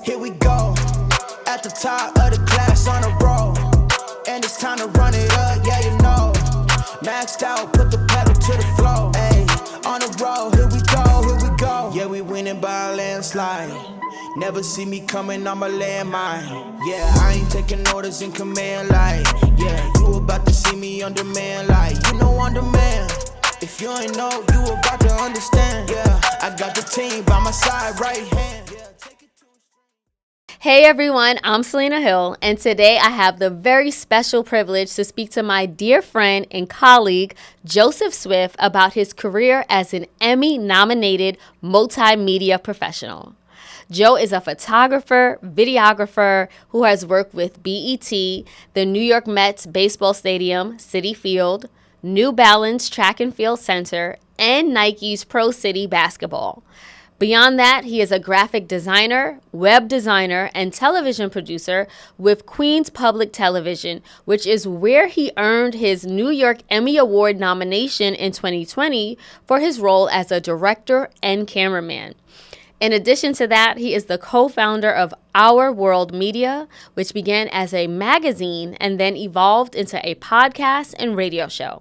Here we go, at the top of the class on a roll. And it's time to run it up, yeah, you know. Maxed out, put the pedal to the floor. Ayy, on the road, here we go. Yeah, we winning by a landslide. Never see me coming, I'm a landmine. Yeah, I ain't taking orders in command like. Yeah, you about to see me on demand like. You know on demand. If you ain't know, you about to understand. Yeah, I got the team by my side, right hand. Yeah, take it to a... Hey everyone, I'm Selena Hill, and today I have the very special privilege to speak to my dear friend and colleague, Joseph Swift, about his career as an Emmy-nominated multimedia professional. Joe is a photographer, videographer who has worked with BET, the New York Mets baseball stadium, Citi Field, New Balance Track and Field Center, and Nike's Pro City Basketball. Beyond that, he is a graphic designer, web designer, and television producer with Queens Public Television, which is where he earned his New York Emmy Award nomination in 2020 for his role as a director and cameraman. In addition to that, he is the co-founder of Our World Media, which began as a magazine and then evolved into a podcast and radio show.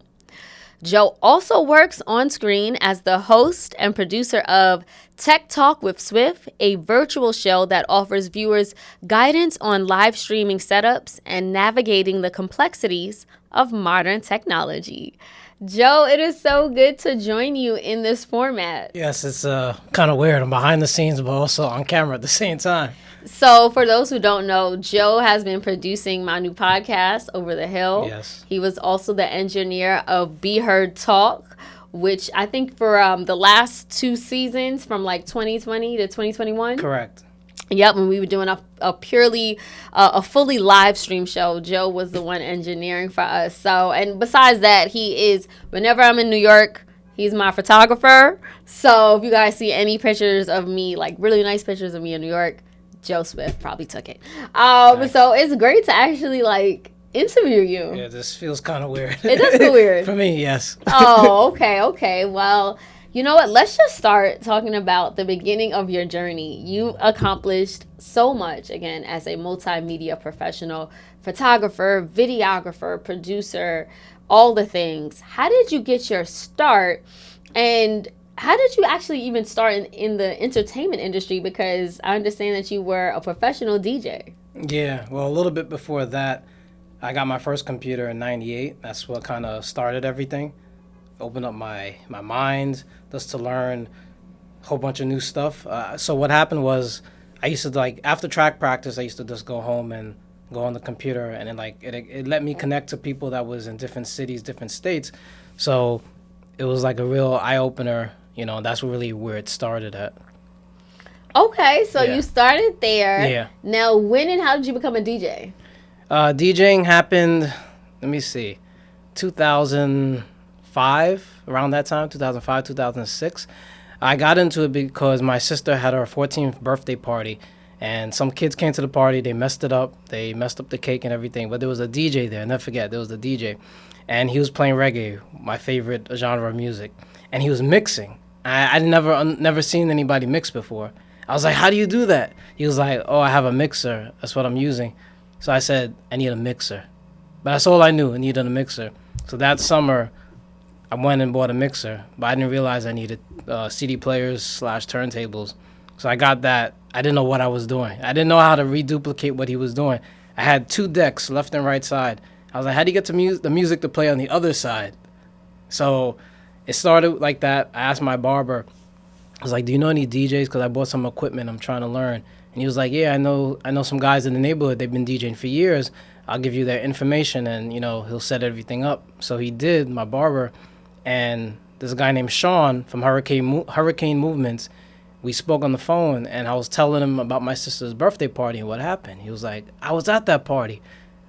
Joe also works on screen as the host and producer of Tech Talk with Swift, a virtual show that offers viewers guidance on live streaming setups and navigating the complexities of modern technology. Joe, it is so good to join you in this format. Yes, it's kind of weird. I'm behind the scenes, but also on camera at the same time. So for those who don't know, Joe has been producing my new podcast, Over the Hill. Yes. He was also the engineer of Be Heard Talk, which I think for the last 2 seasons from like 2020 to 2021. Correct. Yep, when we were doing a fully live stream show, Joe was the one engineering for us. So, and besides that, he is, whenever I'm in New York, he's my photographer. So if you guys see any pictures of me, like really nice pictures of me in New York, Joe Swift probably took it. So it's great to actually like interview you. Yeah, this feels kind of weird. It does feel weird. For me, yes. Oh, okay. Well, you know what? Let's just start talking about the beginning of your journey. You accomplished so much, again, as a multimedia professional, photographer, videographer, producer, all the things. How did you get your start? And how did you actually even start in the entertainment industry? Because I understand that you were a professional DJ. Yeah, well, a little bit before that, I got my first computer in '98. That's what kind of started everything. Opened up my mind just to learn a whole bunch of new stuff. So what happened was I used to, like, after track practice, I used to just go home and go on the computer, and it let me connect to people that was in different cities, different states. So it was like a real eye-opener, you know, and that's really where it started at. Okay, so you started there. Yeah. Now, when and how did you become a DJ? DJing happened, let me see, 2005, around that time, 2005, 2006. I got into it because my sister had her 14th birthday party, and some kids came to the party. They messed it up. They messed up the cake and everything, but there was a DJ there. Never forget, there was a DJ, and he was playing reggae, my favorite genre of music, and he was mixing. I'd never seen anybody mix before. I was like, how do you do that? He was like, oh, I have a mixer. That's what I'm using. So I said, I need a mixer. But that's all I knew. I needed a mixer. So that summer, I went and bought a mixer, but I didn't realize I needed CD players / turntables. So I got that. I didn't know what I was doing. I didn't know how to reduplicate what he was doing. I had 2 decks, left and right side. I was like, how do you get to the music to play on the other side? So it started like that. I asked my barber, I was like, do you know any DJs? Because I bought some equipment. I'm trying to learn. And he was like, yeah, I know some guys in the neighborhood. They've been DJing for years. I'll give you their information, and, you know, he'll set everything up. So he did, my barber. And this guy named Sean from Hurricane Movements, we spoke on the phone, and I was telling him about my sister's birthday party and what happened. He was like, I was at that party.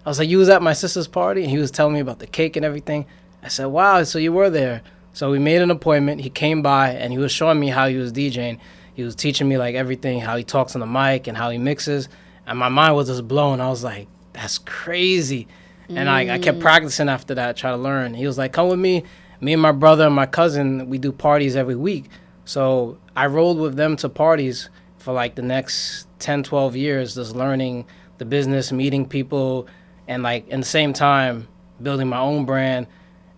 I was like, you was at my sister's party? And he was telling me about the cake and everything. I said, wow, so you were there. So we made an appointment. He came by, and he was showing me how he was DJing. He was teaching me, like, everything, how he talks on the mic and how he mixes. And my mind was just blown. I was like, that's crazy. And I kept practicing after that, try to learn. He was like, come with me. Me and my brother and my cousin, we do parties every week. So I rolled with them to parties for like the next 10, 12 years, just learning the business, meeting people, and like in the same time building my own brand.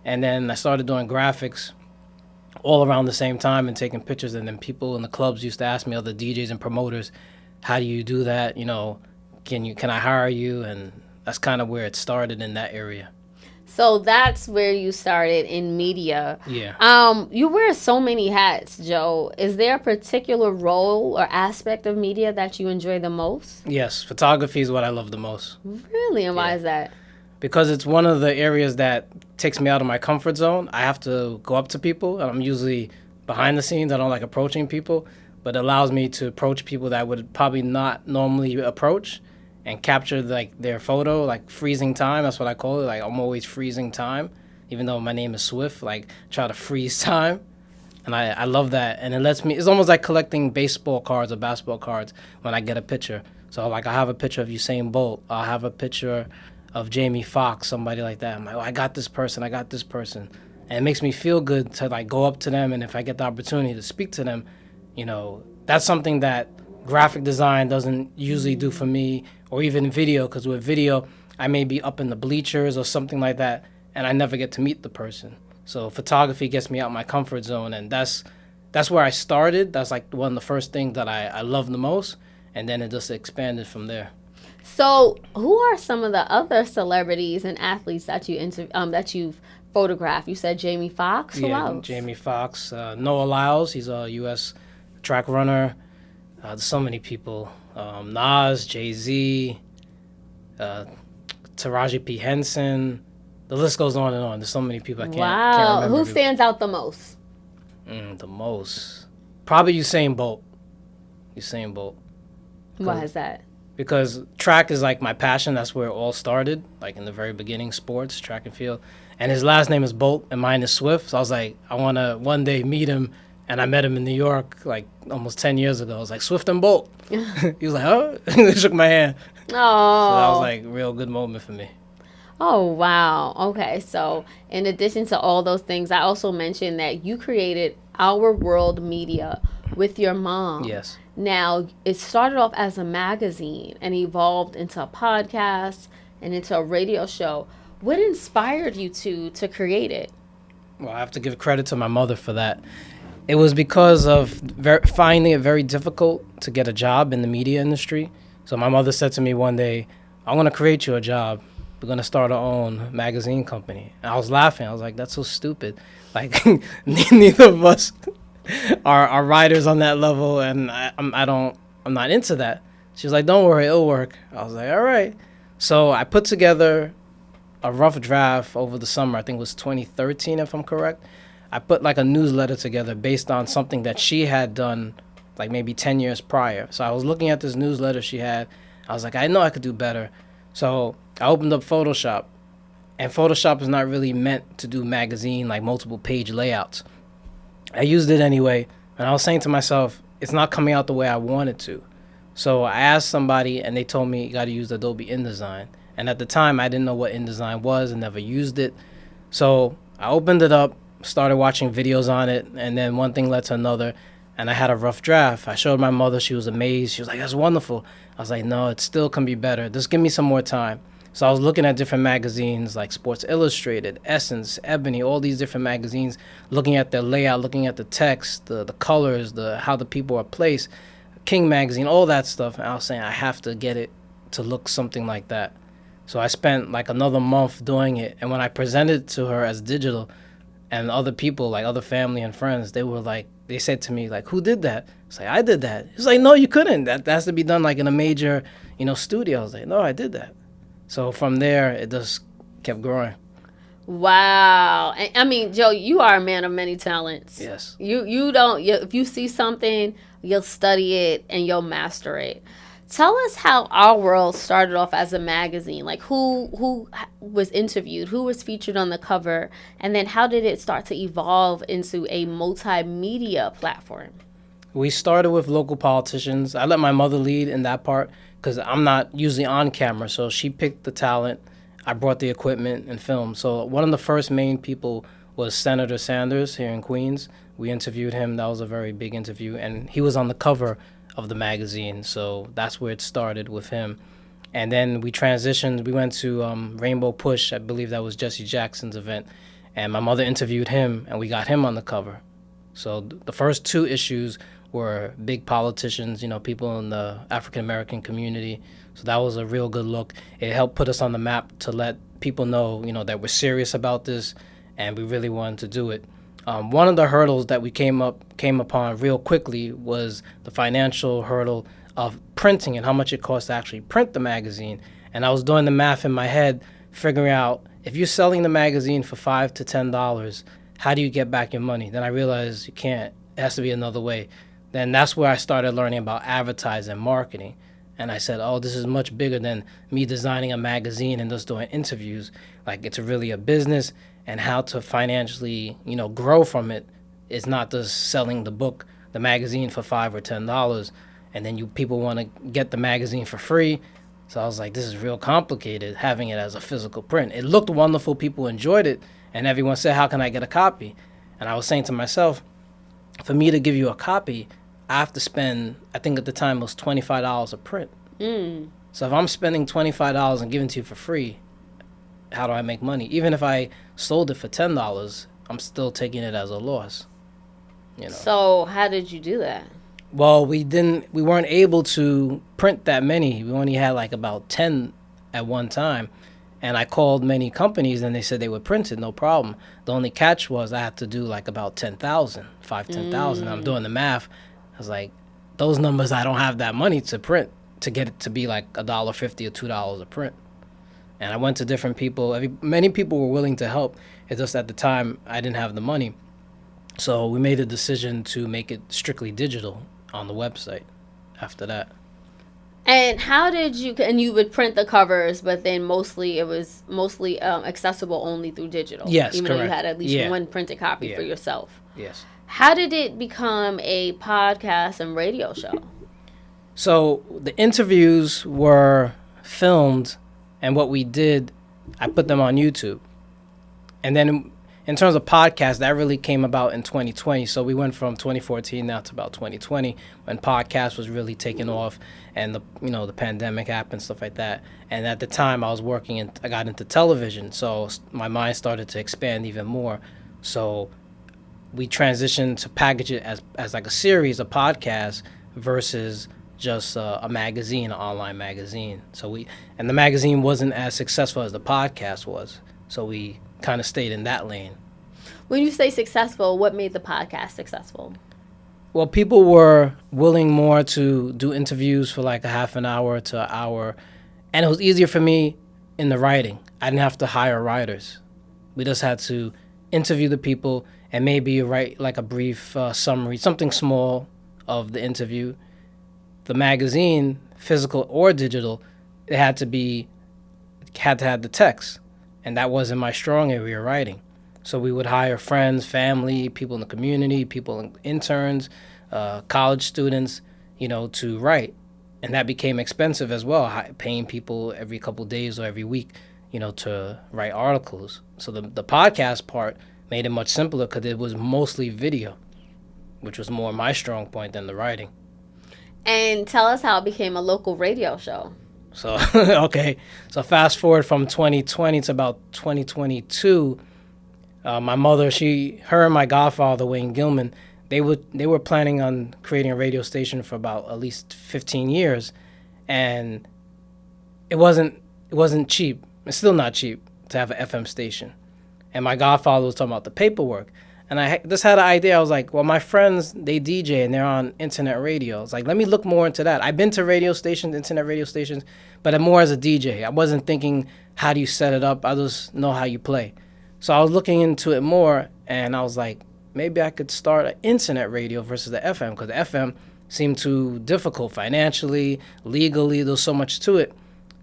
And then I started doing graphics all around the same time and taking pictures. And then people in the clubs used to ask me, other DJs and promoters, how do you do that? You know, can I hire you? And that's kind of where it started in that area. So that's where you started in media. Yeah. You wear so many hats, Joe. Is there a particular role or aspect of media that you enjoy the most? Yes, photography is what I love the most. Really? And why is that? Because it's one of the areas that takes me out of my comfort zone. I have to go up to people, and I'm usually behind the scenes. I don't like approaching people, but it allows me to approach people that I would probably not normally approach and capture like their photo, like freezing time. That's what I call it. Like I'm always freezing time, even though my name is Swift. Like try to freeze time, and I love that. And it lets me. It's almost like collecting baseball cards or basketball cards when I get a picture. So like I have a picture of Usain Bolt. I'll have a picture of Jamie Foxx, somebody like that. I'm like, oh, I got this person. And it makes me feel good to like go up to them, and if I get the opportunity to speak to them, you know, that's something that graphic design doesn't usually do for me, or even video, because with video, I may be up in the bleachers or something like that, and I never get to meet the person. So photography gets me out my comfort zone, and that's where I started. That's like one of the first things that I love the most, and then it just expanded from there. So, who are some of the other celebrities and athletes that that you've photographed? You said Jamie Foxx. Who else? Jamie Foxx, Noah Lyles. He's a U.S. track runner. There's so many people. Nas, Jay-Z, Taraji P. Henson. The list goes on and on. There's so many people I can't remember. Who stands out the most? The most? Probably Usain Bolt. Why is that? Because track is like my passion. That's where it all started, like in the very beginning, sports, track and field. And his last name is Bolt and mine is Swift. So I was like, I want to one day meet him. And I met him in New York like almost 10 years ago. I was like, Swift and Bolt. He was like, huh? He shook my hand. Oh. So that was like a real good moment for me. Oh, wow. Okay. So in addition to all those things, I also mentioned that you created Our World Media with your mom. Yes. Now, it started off as a magazine and evolved into a podcast and into a radio show. What inspired you to create it? Well, I have to give credit to my mother for that. It was because of finding it very difficult to get a job in the media industry. So my mother said to me one day, I want to create you a job. We're going to start our own magazine company. And I was laughing. I was like, that's so stupid. Like, neither of us are writers on that level, and I'm not into that. She was like, don't worry, it'll work. I was like, all right. So I put together a rough draft over the summer. I think it was 2013, if I'm correct. I put like a newsletter together based on something that she had done like maybe 10 years prior. So I was looking at this newsletter she had. I was like, I know I could do better. So I opened up Photoshop, and Photoshop is not really meant to do magazine like multiple page layouts. I used it anyway, and I was saying to myself, it's not coming out the way I wanted to. So I asked somebody, and they told me you got to use Adobe InDesign. And at the time, I didn't know what InDesign was and never used it. So I opened it up, started watching videos on it, and then one thing led to another, and I had a rough draft. I showed my mother. She was amazed. She was like, that's wonderful. I was like, no, it still can be better. Just give me some more time. So I was looking at different magazines like Sports Illustrated, Essence, Ebony, all these different magazines, looking at their layout, looking at the text, the colors, how the people are placed, King Magazine, all that stuff. And I was saying, I have to get it to look something like that. So I spent like another month doing it. And when I presented it to her as digital, and other people, like other family and friends, they said to me, like, who did that? It's like, I did that. It's like, no, you couldn't. That has to be done like in a major, studio. I was like, no, I did that. So from there, it just kept growing. Wow. I mean, Joe, you are a man of many talents. Yes. If you see something, you'll study it and you'll master it. Tell us how Our World started off as a magazine. Like, who was interviewed, who was featured on the cover, and then how did it start to evolve into a multimedia platform? We started with local politicians. I let my mother lead in that part because I'm not usually on camera, so she picked the talent. I brought the equipment and film. So one of the first main people was Senator Sanders here in Queens. We interviewed him. That was a very big interview, and he was on the cover of the magazine. So that's where it started with him. And then we transitioned. We went to Rainbow Push. I believe that was Jesse Jackson's event. And my mother interviewed him, and we got him on the cover. So the first 2 issues were big politicians, people in the African-American community. So that was a real good look. It helped put us on the map to let people know, that we're serious about this, and we really wanted to do it. One of the hurdles that we came upon real quickly was the financial hurdle of printing and how much it costs to actually print the magazine. And I was doing the math in my head, figuring out if you're selling the magazine for $5 to $10, how do you get back your money? Then I realized you can't. It has to be another way. Then that's where I started learning about advertising and marketing. And I said, oh, this is much bigger than me designing a magazine and just doing interviews. Like, it's really a business, and how to financially, grow from it is not just selling the book, the magazine for $5 or $10, and then people want to get the magazine for free. So I was like, this is real complicated, having it as a physical print. It looked wonderful. People enjoyed it. And everyone said, how can I get a copy? And I was saying to myself, for me to give you a copy, I have to spend, I think at the time it was $25 a print. So if I'm spending $25 and giving it to you for free, how do I make money? Even if I sold it for $10, I'm still taking it as a loss. So how did you do that? Well, we weren't able to print that many. We only had like about 10 at one time. And I called many companies, and they said they would print it, no problem. The only catch was I had to do like about 10,000, 10,000. I'm doing the math. I was like, those numbers, I don't have that money to print to get it to be like $1.50 or $2 a print. And I went to different people. Many people were willing to help. It's just at the time I didn't have the money. So we made a decision to make it strictly digital on the website after that. And how did you would print the covers, but then it was mostly accessible only through digital? Yes, even correct. Though you had at least one printed copy for yourself. Yes. How did it become a podcast and radio show? So the interviews were filmed, and what we did, I put them on YouTube. And then in terms of podcasts, that really came about in 2020. So we went from 2014 now to about 2020 when podcast was really taking off, and the pandemic happened, stuff like that. And at the time I was working and I got into television, so my mind started to expand even more. So we transitioned to package it as like a series of podcasts versus just a magazine, an online magazine. And the magazine wasn't as successful as the podcast was. So we kind of stayed in that lane. When you say successful, what made the podcast successful? Well, people were willing more to do interviews for like a half an hour to an hour. And it was easier for me in the writing. I didn't have to hire writers. We just had to interview the people and maybe write like a brief summary, something small of the interview. The magazine, physical or digital, it had to have the text. And that wasn't my strong area, writing. So we would hire friends, family, people in the community, interns, college students, to write. And that became expensive as well, paying people every couple of days or every week, to write articles. So the podcast part made it much simpler because it was mostly video, which was more my strong point than the writing. And tell us how it became a local radio show. So, okay. So fast forward from 2020 to about 2022, my mother, her and my godfather, Wayne Gilman, they were planning on creating a radio station for about at least 15 years. And it wasn't cheap. It's still not cheap to have an FM station. And my godfather was talking about the paperwork. And I just had an idea. I was like, well, my friends, they DJ and they're on internet radio. I was like, let me look more into that. I've been to radio stations, internet radio stations, but I'm more as a DJ. I wasn't thinking, how do you set it up? I just know how you play. So I was looking into it more, and I was like, maybe I could start an internet radio versus the FM, because the FM seemed too difficult financially, legally. There's so much to it.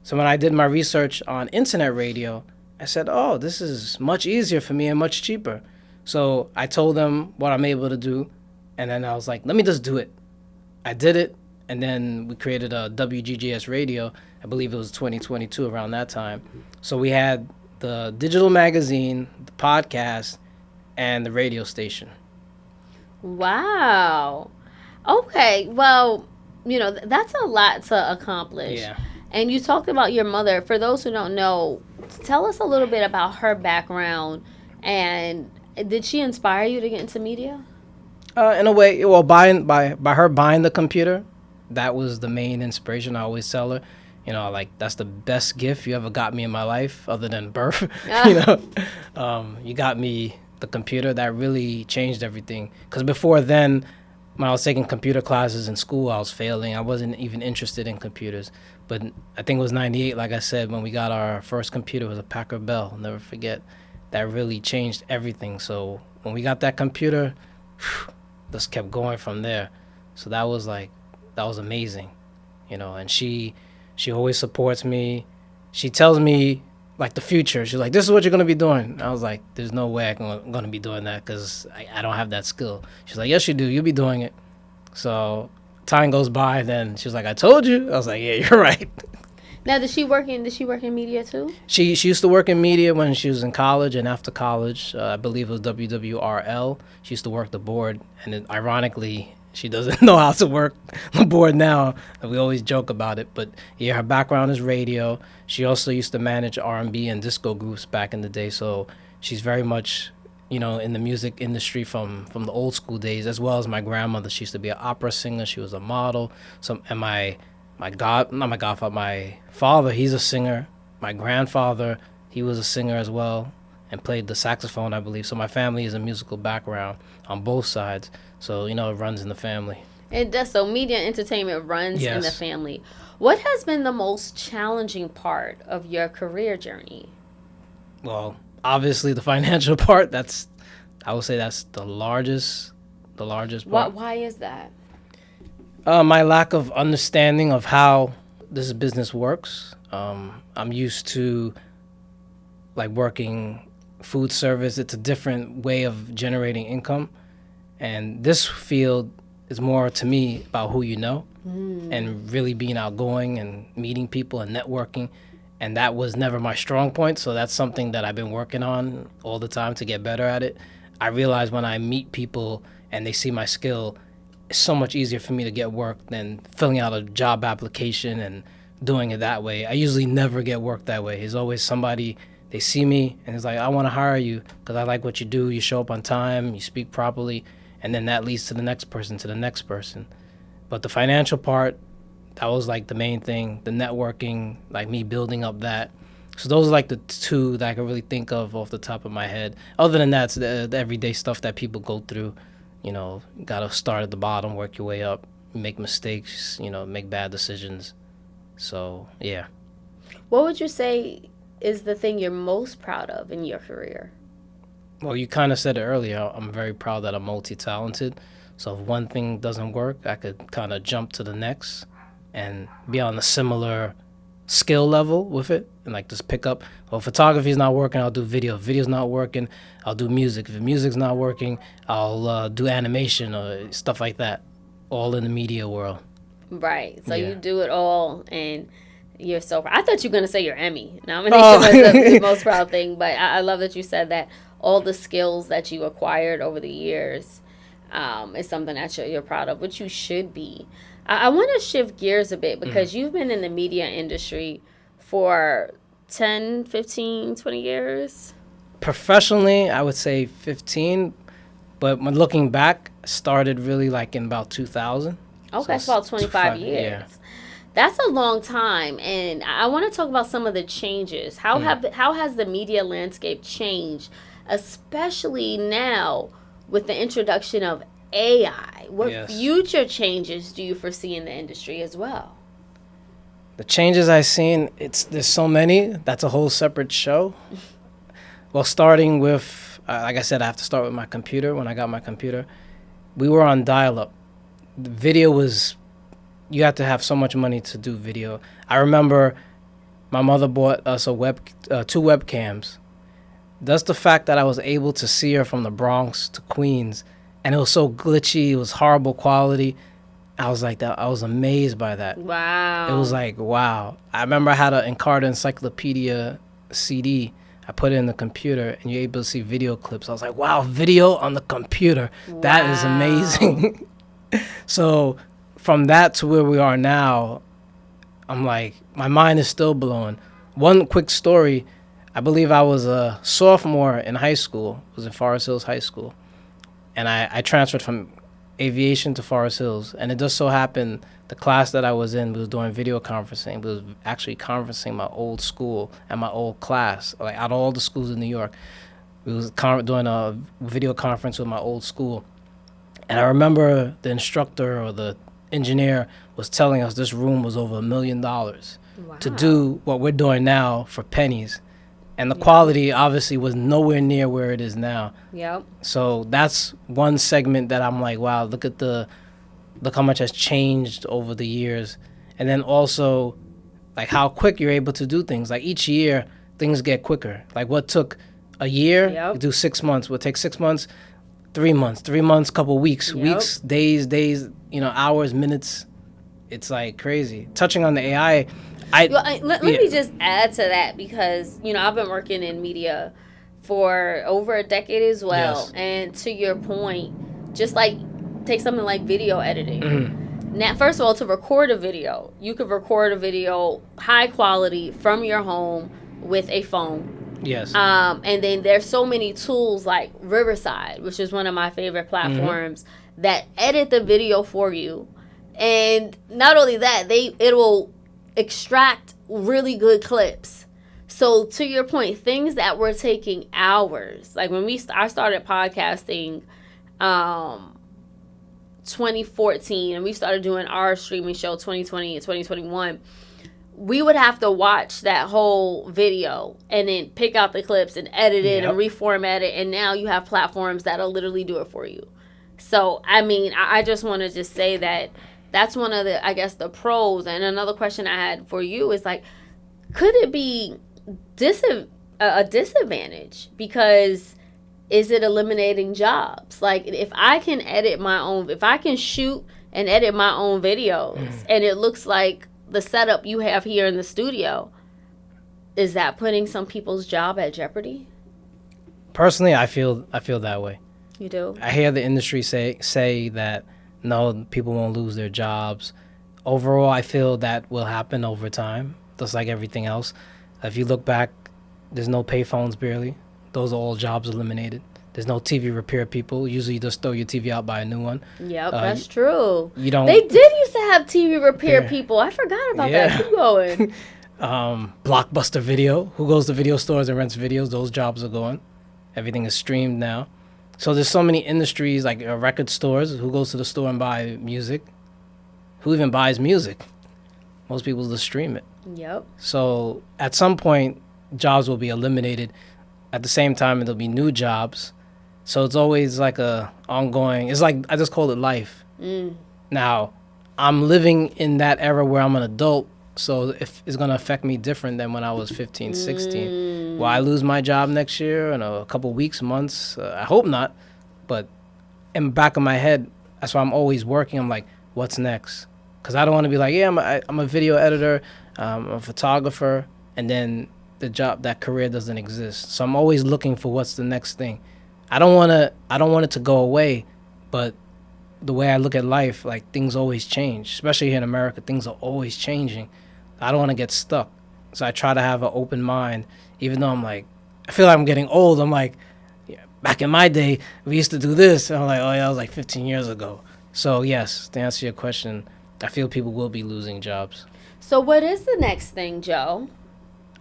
So when I did my research on internet radio, I said, oh, this is much easier for me and much cheaper. So I told them what I'm able to do, and then I was like, let me just do it. I did it, and then we created a WGGS radio. I believe it was 2022, around that time. So we had the digital magazine, the podcast, and the radio station. Wow. Okay, well, That's a lot to accomplish. Yeah. And you talked about your mother. For those who don't know, tell us a little bit about her background. And did she inspire you to get into media? In a way, well, by her buying the computer, that was the main inspiration. I always tell her, like that's the best gift you ever got me in my life, other than birth. You got me the computer. That really changed everything. Because before then, when I was taking computer classes in school, I was failing. I wasn't even interested in computers. But I think it was '98, like I said, when we got our first computer. It was a Packard Bell. I'll never forget. That really changed everything. So when we got that computer, just kept going from there. So that was amazing, and she always supports me. She tells me like the future. She's like, this is what you're going to be doing. I was like, there's no way I'm going to be doing that because I don't have that skill. She's like, yes, you do. You'll be doing it. So time goes by. Then she was like, I told you. I was like, yeah, you're right. Now, did she work in media too? She used to work in media when she was in college and after college. I believe it was WWRL. She used to work the board. And ironically, she doesn't know how to work the board now. We always joke about it. But yeah, her background is radio. She also used to manage R&B and disco groups back in the day. So she's very much, in the music industry from the old school days, as well as my grandmother. She used to be an opera singer. She was a model. And my father, he's a singer. My grandfather, he was a singer as well and played the saxophone, I believe. So my family is a musical background on both sides. So, it runs in the family. It does. So media and entertainment runs in the Yes. family. What has been the most challenging part of your career journey? Well, obviously the financial part, I would say that's the largest part. Why is that? My lack of understanding of how this business works. I'm used to like working food service. It's a different way of generating income. And this field is more to me about who you know and really being outgoing and meeting people and networking. And that was never my strong point. So that's something that I've been working on all the time to get better at it. I realize when I meet people and they see my skill, it's so much easier for me to get work than filling out a job application and doing it that way. I usually never get work that way. There's always somebody, they see me and it's like, I want to hire you because I like what you do. You show up on time, you speak properly, and then that leads to the next person, to the next person. But the financial part, that was like the main thing, the networking, like me building up that. So those are like the two that I can really think of off the top of my head. Other than that, it's the everyday stuff that people go through. Got to start at the bottom, work your way up, make mistakes, make bad decisions. So, yeah. What would you say is the thing you're most proud of in your career? Well, you kind of said it earlier. I'm very proud that I'm multi-talented. So if one thing doesn't work, I could kind of jump to the next and be on a similar skill level with it and like just pick up. Well, photography's not working, I'll do video. If video's not working, I'll do music. If the music's not working, I'll do animation or stuff like that. All in the media world. Right. So Yeah. you do it all and you're so proud. I thought you were going to say your Emmy nomination was the most proud thing, but I love that you said that all the skills that you acquired over the years is something that you're proud of, which you should be. I want to shift gears a bit because you've been in the media industry for 10, 15, 20 years. Professionally, I would say 15, but when looking back, started really like in about 2000. Okay, So it's about 25 yeah. years. That's a long time, and I want to talk about some of the changes. How has the media landscape changed, especially now with the introduction of AI? What Yes. future changes do you foresee in the industry as well? The changes I've seen, there's so many. That's a whole separate show. Well, starting with, like I said, I have to start with my computer. When I got my computer, we were on dial-up. The video was, you had to have so much money to do video. I remember my mother bought us two webcams. That's the fact that I was able to see her from the Bronx to Queens, and it was so glitchy. It was horrible quality. I was like that. I was amazed by that. Wow. It was like, wow. I remember I had an Encarta Encyclopedia CD. I put it in the computer, and you're able to see video clips. I was like, wow, video on the computer. That is Wow. amazing. So from that to where we are now, I'm like, my mind is still blown. One quick story, I believe I was a sophomore in high school. It was in Forest Hills High School. And I transferred from aviation to Forest Hills. And it just so happened the class that I was in was doing video conferencing. We was actually conferencing my old school and my old class. Like out of all the schools in New York, we was doing a video conference with my old school. And I remember the instructor or the engineer was telling us this room was over $1 million to do what we're doing now for pennies. And the quality obviously was nowhere near where it is now. Yep. So that's one segment that I'm like, wow, look how much has changed over the years. And then also like how quick you're able to do things. Like each year things get quicker. Like what took a year, you do 6 months. What takes 6 months, 3 months, 3 months, couple weeks, weeks, days, hours, minutes. It's like crazy. Touching on the AI, let me just add to that because, I've been working in media for over a decade as well. Yes. And to your point, just like take something like video editing. Mm-hmm. Now, first of all, to record a video, you could record a video high quality from your home with a phone. Yes. And then there's so many tools like Riverside, which is one of my favorite platforms, that edit the video for you. And not only that, it will extract really good clips. So to your point, things that were taking hours, like when I started podcasting 2014 and we started doing our streaming show 2020 and 2021, we would have to watch that whole video and then pick out the clips and edit it and reformat it, and now you have platforms that'll literally do it for you. So I just want to just say that's one of the, I guess, the pros. And another question I had for you is like, could it be a disadvantage? Because is it eliminating jobs? Like if I can shoot and edit my own videos and it looks like the setup you have here in the studio, is that putting some people's job at jeopardy? Personally, I feel that way. You do? I hear the industry say that no, people won't lose their jobs. Overall, I feel that will happen over time, just like everything else. If you look back, there's no payphones barely. Those are all jobs eliminated. There's no TV repair people. Usually you just throw your TV out, buy a new one. Yep, that's true. You don't. They did used to have TV repair people. I forgot about that. Keep going. Blockbuster Video. Who goes to video stores and rents videos? Those jobs are gone. Everything is streamed now. So there's so many industries, like record stores. Who goes to the store and buy music? Who even buys music? Most people just stream it. Yep. So at some point, jobs will be eliminated. At the same time, there'll be new jobs. So it's always like a ongoing. It's like I just call it life. Now, I'm living in that era where I'm an adult. So if it's going to affect me different than when I was 15, 16. Will I lose my job next year in a couple weeks, months? I hope not. But in the back of my head, that's why I'm always working. I'm like, what's next? Because I don't want to be like, yeah, I'm a video editor, I'm a photographer, and then that career doesn't exist. So I'm always looking for what's the next thing. I don't want it to go away, but the way I look at life, like things always change, especially here in America, things are always changing. I don't want to get stuck. So I try to have an open mind, even though I feel like I'm getting old. I'm like, yeah, back in my day, we used to do this. And I'm like, oh yeah, that was like 15 years ago. So yes, to answer your question, I feel people will be losing jobs. So what is the next thing, Joe?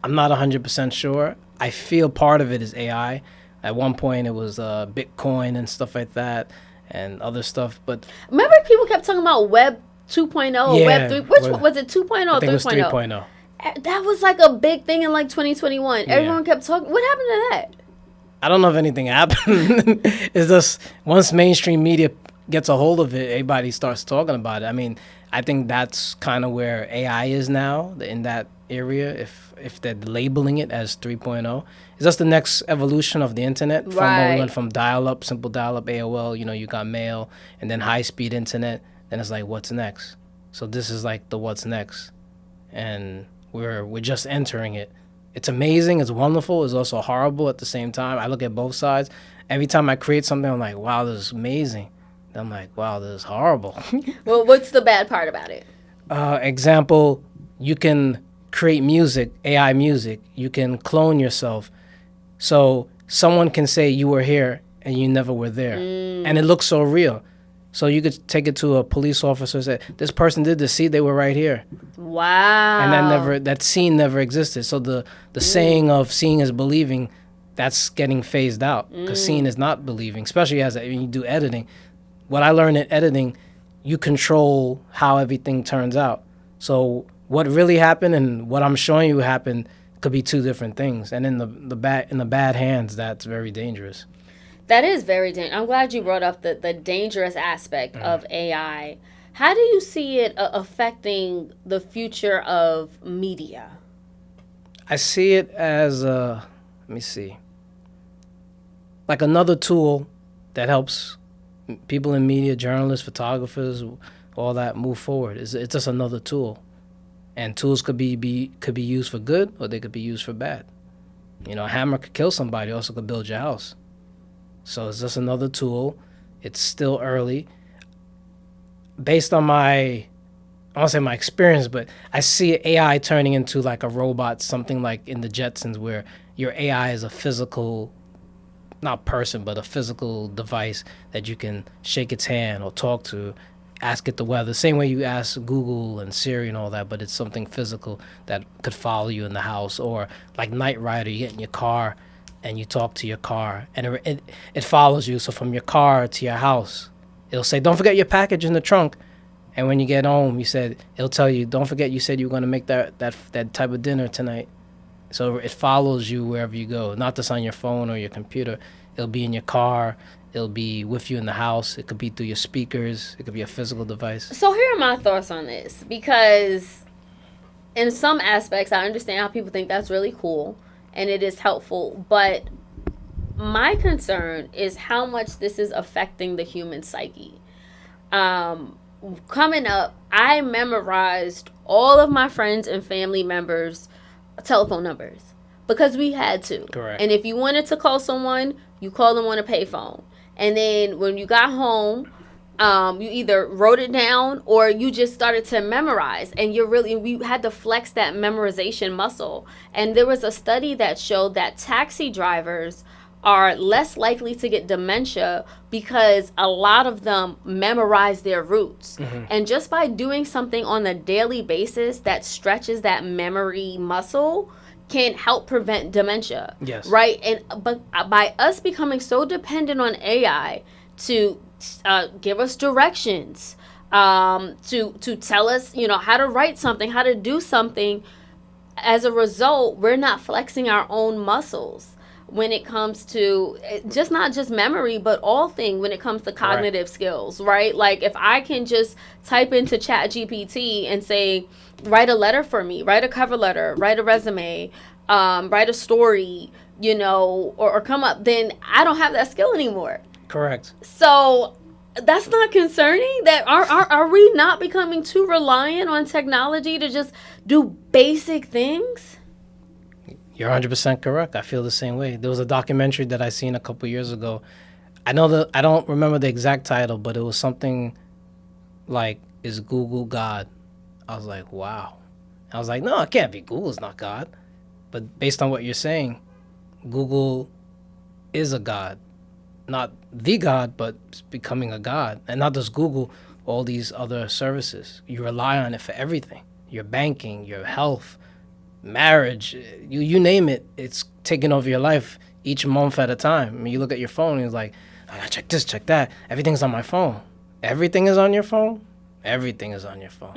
I'm not 100% sure. I feel part of it is AI. At one point, it was Bitcoin and stuff like that and other stuff. But remember people kept talking about Web 2.0, yeah, Web 3. Which was it, 2.0 or 3.0? I think it was 3.0. That was like a big thing in like 2021. Yeah. Everyone kept talking. What happened to that? I don't know if anything happened. It's just once mainstream media gets a hold of it, everybody starts talking about it. I mean, I think that's kind of where AI is now, in that area, if they're labeling it as 3.0. It's just the next evolution of the internet. From when we went from dial-up, simple dial-up, AOL, you got mail, and then high-speed internet. Then it's like, what's next? So this is like the what's next. And we're just entering it. It's amazing. It's wonderful. It's also horrible at the same time. I look at both sides. Every time I create something, I'm like, wow, this is amazing. I'm like, wow, this is horrible. Well, what's the bad part about it? Example, you can create music, AI music. You can clone yourself. So someone can say you were here and you never were there. And it looks so real. So you could take it to a police officer and say, this person did this. See, they were right here. Wow. And that scene never existed. So the saying of seeing is believing, that's getting phased out. Because seeing is not believing, especially when you do editing. What I learned in editing, you control how everything turns out. So what really happened and what I'm showing you happened could be two different things. And in the bad hands, that's very dangerous. That is very dangerous. I'm glad you brought up the dangerous aspect of AI. How do you see it affecting the future of media? I see it as let me see, like another tool that helps people in media, journalists, photographers, all that move forward. It's just another tool, and tools could be used for good or they could be used for bad. You know, a hammer could kill somebody, also could build your house. So it's just another tool. It's still early. Based on I won't say my experience, but I see AI turning into like a robot, something like in the Jetsons where your AI is a physical, not person, but a physical device that you can shake its hand or talk to, ask it the weather. Same way you ask Google and Siri and all that, but it's something physical that could follow you in the house. Or like Knight Rider, you get in your car and you talk to your car and it follows you. So from your car to your house, it'll say, don't forget your package in the trunk. And when you get home, it'll tell you, don't forget you said you were going to make that type of dinner tonight. So it follows you wherever you go, not just on your phone or your computer. It'll be in your car. It'll be with you in the house. It could be through your speakers. It could be a physical device. So here are my thoughts on this, because in some aspects, I understand how people think that's really cool and it is helpful. But my concern is how much this is affecting the human psyche. Coming up, I memorized all of my friends and family members' telephone numbers because we had to. Correct. And if you wanted to call someone, you called them on a payphone. And then when you got home, you either wrote it down or you just started to memorize. And we had to flex that memorization muscle. And there was a study that showed that taxi drivers are less likely to get dementia because a lot of them memorize their routes. Mm-hmm. And just by doing something on a daily basis that stretches that memory muscle can help prevent dementia. Yes. Right? But by us becoming so dependent on AI to give us directions, to tell us, how to write something, how to do something, as a result, we're not flexing our own muscles when it comes to not just memory, but all things when it comes to cognitive skills, right? Like if I can just type into ChatGPT and say, write a letter for me, write a cover letter, write a resume, write a story, or come up, then I don't have that skill anymore. Correct. So that's not concerning. That are we not becoming too reliant on technology to just do basic things? You're 100% correct. I feel the same way. There was a documentary that I seen a couple years ago. I don't remember the exact title, but it was something like, "Is Google God?" I was like, wow. I was like, no, it can't be. Google's not God. But based on what you're saying, Google is a God. Not the God, but becoming a God. And not just Google, all these other services. You rely on it for everything. Your banking, your health, marriage, you name it, it's taking over your life each month at a time. I mean, you look at your phone and it's like, I gotta check this, check that. Everything's on my phone. Everything is on your phone? Everything is on your phone.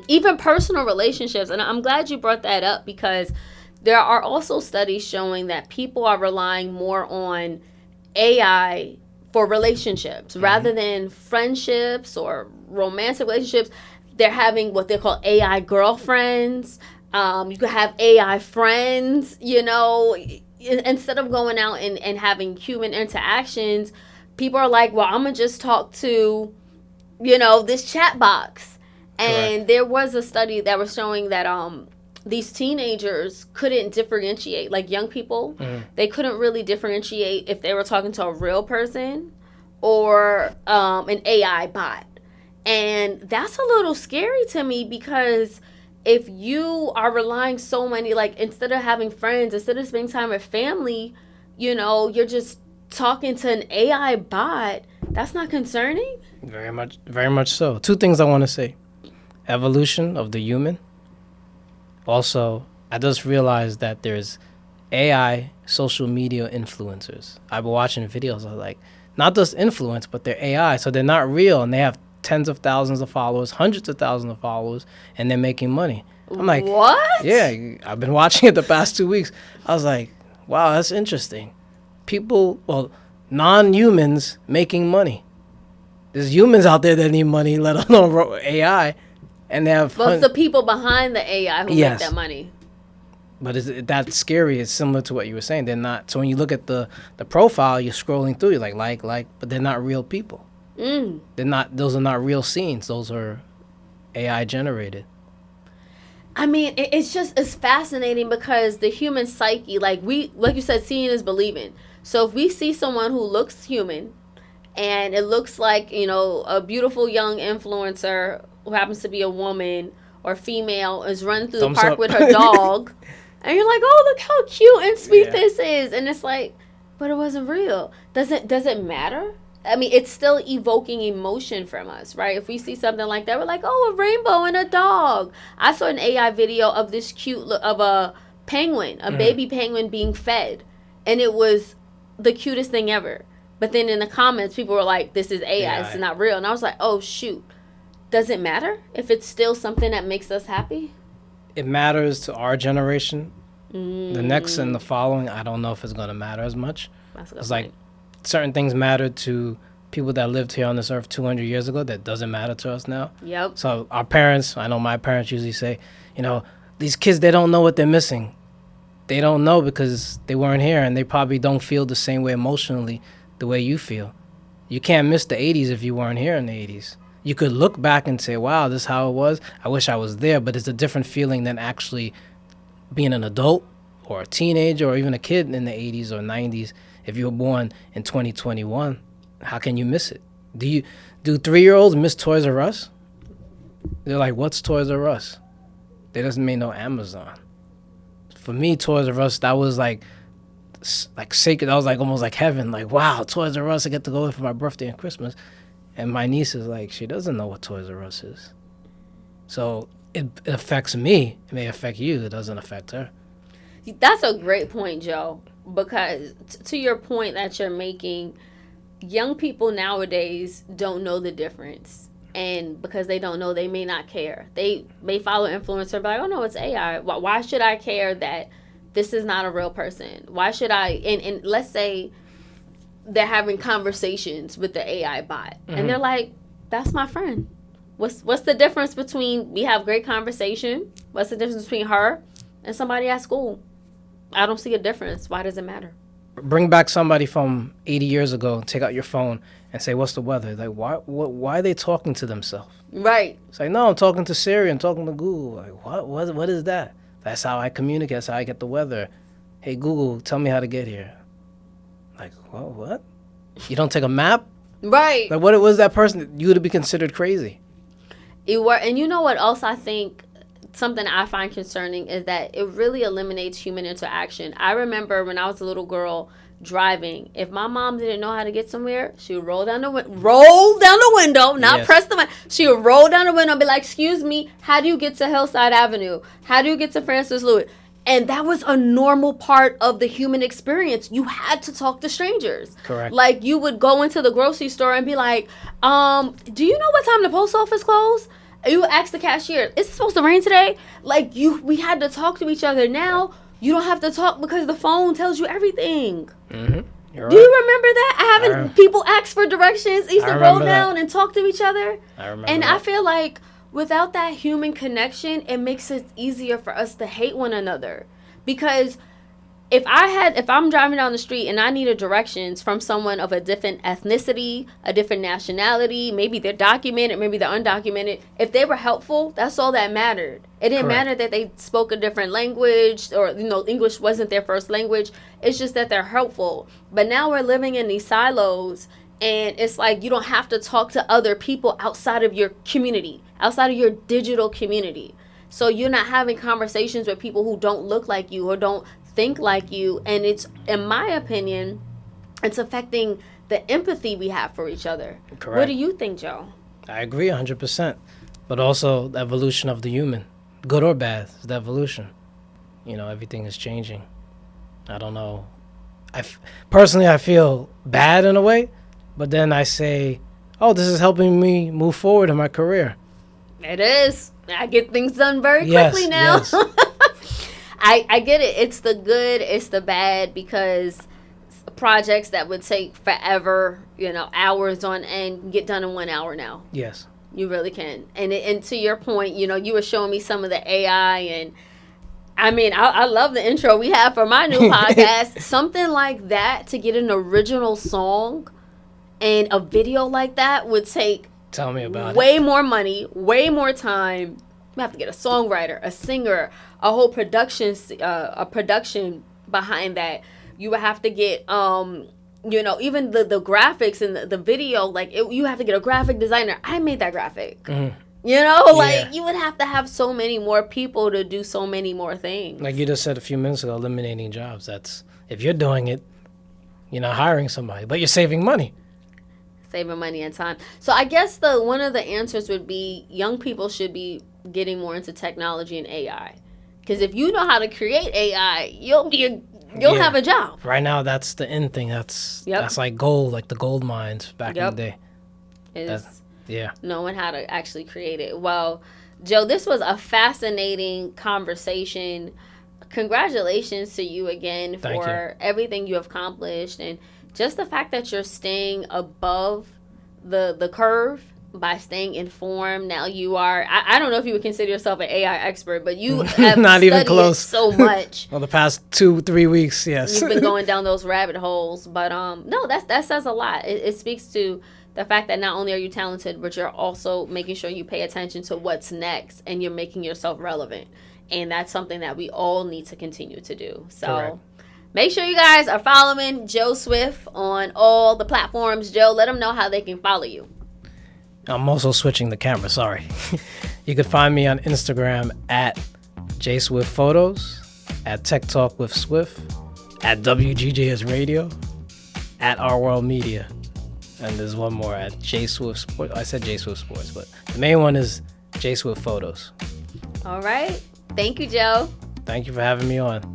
Even personal relationships. And I'm glad you brought that up because there are also studies showing that people are relying more on AI for relationships rather than friendships or romantic relationships. They're having what they call AI girlfriends. You could have AI friends, instead of going out and having human interactions, people are like, well, I'm going to just talk to, this chat box. And Correct. There was a study that was showing that these teenagers couldn't differentiate, like young people, they couldn't really differentiate if they were talking to a real person or an AI bot. And that's a little scary to me, because if you are relying so many, like, instead of having friends, instead of spending time with family, you're just talking to an AI bot, that's not concerning? Very much so. Two things I want to say. Evolution of the human. Also, I just realized that there's AI social media influencers. I've been watching videos of, like, not just influence, but they're AI, so they're not real, and they have tens of thousands of followers, hundreds of thousands of followers, and they're making money. I'm like, what? Yeah, I've been watching it the past 2 weeks. I was like, wow, that's interesting. People, well, non-humans making money. There's humans out there that need money, let alone AI, and they have. But it's the people behind the AI who make that money. But that's scary. It's similar to what you were saying. They're not. So when you look at the profile, you're scrolling through, you're like, but they're not real people. They're not. Those are not real scenes. Those are AI generated. I mean, it's fascinating, because the human psyche, like you said, seeing is believing. So if we see someone who looks human, and it looks like, a beautiful young influencer who happens to be a woman or female is running through the park with her dog, and you're like, oh, look how cute and sweet this is, and it's like, but it wasn't real. Does it matter? I mean, it's still evoking emotion from us, right? If we see something like that, we're like, oh, a rainbow and a dog. I saw an AI video of this of a penguin, a baby penguin being fed, and it was the cutest thing ever. But then in the comments, people were like, this is AI. This is not real. And I was like, oh, shoot. Does it matter if it's still something that makes us happy? It matters to our generation. The next and the following, I don't know if it's going to matter as much. It's like certain things matter to people that lived here on this earth 200 years ago that doesn't matter to us now. Yep. So our parents, I know my parents usually say, these kids, they don't know what they're missing. They don't know because they weren't here, and they probably don't feel the same way emotionally the way you feel. You can't miss the 80s if you weren't here in the 80s. You could look back and say, wow, this is how it was. I wish I was there, but it's a different feeling than actually being an adult or a teenager or even a kid in the 80s or 90s. If you were born in 2021, how can you miss it? Do 3-year-olds miss Toys R Us? They're like, what's Toys R Us? They doesn't mean no Amazon. For me, Toys R Us, that was like sacred. That was like almost like heaven. Like, wow, Toys R Us, I get to go there for my birthday and Christmas. And my niece is like, she doesn't know what Toys R Us is. So it affects me. It may affect you. It doesn't affect her. That's a great point, Joe, because to your point that you're making, young people nowadays don't know the difference. And because they don't know, they may not care. They may follow influencer, but like, oh no, it's AI. Why should I care that this is not a real person? Why should I? And let's say they're having conversations with the AI bot, and they're like, that's my friend. What's the difference between we have great conversation? What's the difference between her and somebody at school? I don't see a difference. Why does it matter? Bring back somebody from 80 years ago, take out your phone and say, what's the weather? Like, why are they talking to themselves? Right. It's like, no, I'm talking to Siri, I'm talking to Google. Like, what is that? That's how I communicate. That's how I get the weather. Hey, Google, tell me how to get here. Like, what? You don't take a map? Right. Like, what was that person? You would be considered crazy. And you know what else I think, something I find concerning, is that it really eliminates human interaction. I remember when I was a little girl driving, if my mom didn't know how to get somewhere, she would roll down the window, not press the button. She would roll down the window and be like, excuse me, how do you get to Hillside Avenue? How do you get to Francis Lewis? And that was a normal part of the human experience. You had to talk to strangers. Correct. Like, you would go into the grocery store and be like, do you know what time the post office closed? You would ask the cashier, is it supposed to rain today? Like, we had to talk to each other. Now, you don't have to talk because the phone tells you everything. Mm-hmm. You're right. Do you remember that? People ask for directions, used to roll down and talk to each other. I remember and that. I feel like without that human connection, it makes it easier for us to hate one another. Because if I'm driving down the street and I needed directions from someone of a different ethnicity, a different nationality, maybe they're documented, maybe they're undocumented, if they were helpful, that's all that mattered. It didn't matter that they spoke a different language or, English wasn't their first language. It's just that they're helpful. But now we're living in these silos, And it's like you don't have to talk to other people outside of your community, outside of your digital community. So you're not having conversations with people who don't look like you or don't think like you. And it's, in my opinion, it's affecting the empathy we have for each other. Correct. What do you think, Joe? I agree 100%. But also the evolution of the human, good or bad, is the evolution. You know, everything is changing. I don't know. Personally, I feel bad in a way, but then I say, oh, this is helping me move forward in my career. It is. I get things done very quickly now. Yes. I get it. It's the good, it's the bad, because projects that would take forever, you know, hours on end, get done in 1 hour now. Yes. You really can. And to your point, you know, you were showing me some of the AI, and I mean, I love the intro we have for my new podcast. Something like that, to get an original song and a video like that would take Tell me about way it. more money, way more time. You have to get a songwriter, a singer, a whole production behind that. You would have to get, you know, even the graphics and the video. Like, you have to get a graphic designer. I made that graphic. Mm-hmm. You know, like, Yeah. you would have to have so many more people to do so many more things. Like you just said a few minutes ago, eliminating jobs. That's, if you're doing it, you're not hiring somebody, but you're saving money. Saving money and time. So I guess one of the answers would be young people should be getting more into technology and AI. Because if you know how to create AI, you'll have a job. Right now, that's the in thing. That's like gold, like the gold mines back in the day. Yeah. Knowing how to actually create it. Well, Joe, this was a fascinating conversation. Congratulations to you again for everything you have accomplished, and just the fact that you're staying above the curve by staying informed. Now you are, I don't know if you would consider yourself an AI expert, but you have not even studied close. it so much. Well, the past 2-3 weeks, yes. You've been going down those rabbit holes. But no, that says a lot. It speaks to the fact that not only are you talented, but you're also making sure you pay attention to what's next, and you're making yourself relevant. And that's something that we all need to continue to do. So Correct. Make sure you guys are following Joe Swift on all the platforms. Joe, let them know how they can follow you. I'm also switching the camera, sorry. You can find me on Instagram at JSwiftPhotos, at Tech Talk with Swift, at WGJS Radio, at Our World Media. And there's one more at JSwift Sports. I said JSwift Sports, but the main one is JSwift Photos. All right. Thank you, Joe. Thank you for having me on.